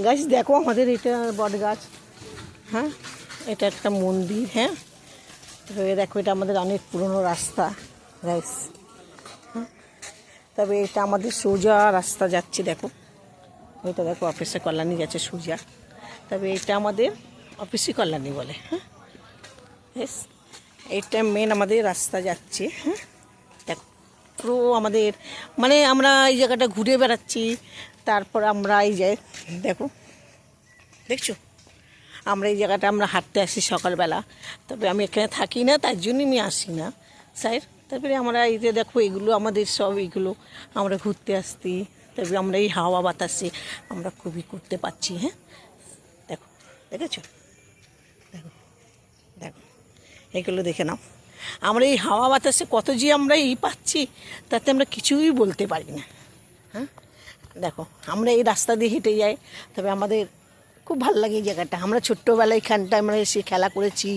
গাছ দেখো আমাদের এটা বট গাছ, হ্যাঁ এটা একটা মন্দির, হ্যাঁ দেখো এটা আমাদের অনেক পুরনো রাস্তা গাইস, হ্যাঁ তবে এটা আমাদের সোজা রাস্তা যাচ্ছে, দেখো এটা দেখো অফিসে কল্যাণী যাচ্ছে সোজা, তবে এটা আমাদের অফিসে কল্যাণী বলে, হ্যাঁ বেশ এইটা মেন আমাদের রাস্তা যাচ্ছে, হ্যাঁ দেখো পুরো আমাদের মানে আমরা এই জায়গাটা ঘুরে বেড়াচ্ছি, তারপর আমরা এই যে দেখো দেখছো আমরা এই জায়গাটা আমরা হাঁটতে আসি সকালবেলা, তবে আমি এখানে থাকি না তার জন্যই আমি আসি না স্যার, তারপরে আমরা এই যে দেখো এগুলো আমাদের সব এইগুলো আমরা ঘুরতে আসছি, তবে আমরা এই হাওয়া বাতাসে আমরা খুবই করতে পারছি, হ্যাঁ দেখো দেখেছো দেখো দেখো এগুলো দেখে নাও, আমরা এই হাওয়া বাতাসে কত যে আমরা পাচ্ছি তাতে আমরা কিছুই বলতে পারি না, হ্যাঁ দেখো আমরা এই রাস্তা দিয়ে হেঁটে যাই, তবে আমাদের খুব ভালো লাগে এই জায়গাটা, আমরা ছোট্টোবেলায় এখানটায় আমরা এসে খেলা করেছি,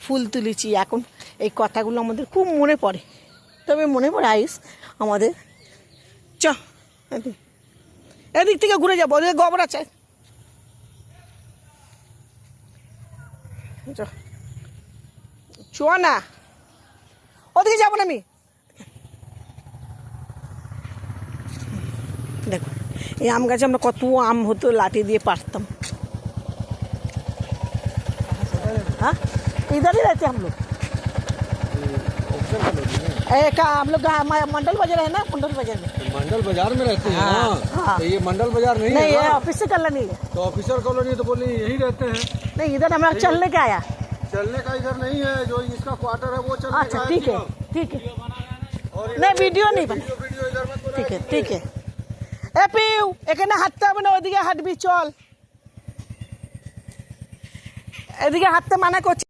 ফুল তুলেছি, এখন এই কথাগুলো আমাদের খুব মনে পড়ে, তবে মনে পড়ে আইস আমাদের চ এদিক থেকে ঘুরে যাবো, ওদের গোবর আছে চ না, ওদিকে যাবো না আমি, দেখো এই আম গাছে আমরা কত আম হতো লাঠি দিয়ে পারতাম, हाँ इधर ही रहते हम लोग, हम लोग मंडल बाजार है ना, मंडल बाजार में, मंडल बाजार में रहते हैं। हाँ, हाँ। तो ये मंडल बाजार नहीं नहीं है ये ना? ऑफिस से कल्ला नहीं है, तो ऑफिसर कॉलोनी तो बोले यही रहते हैं। नहीं इधर हम लोग चलने के आया, चलने का इधर नहीं है, जो इसका क्वार्टर है वो चलने अच्छा का ठीक है ठीक है, और नहीं वीडियो नहीं बना, वीडियो इधर मत बनाओ। ठीक है ठीक है, ए पिऊ এখানে হাঁটতে হবে না, ওইদিকে হাঁটবি চল, এদিকে হাঁটতে মানা করছি।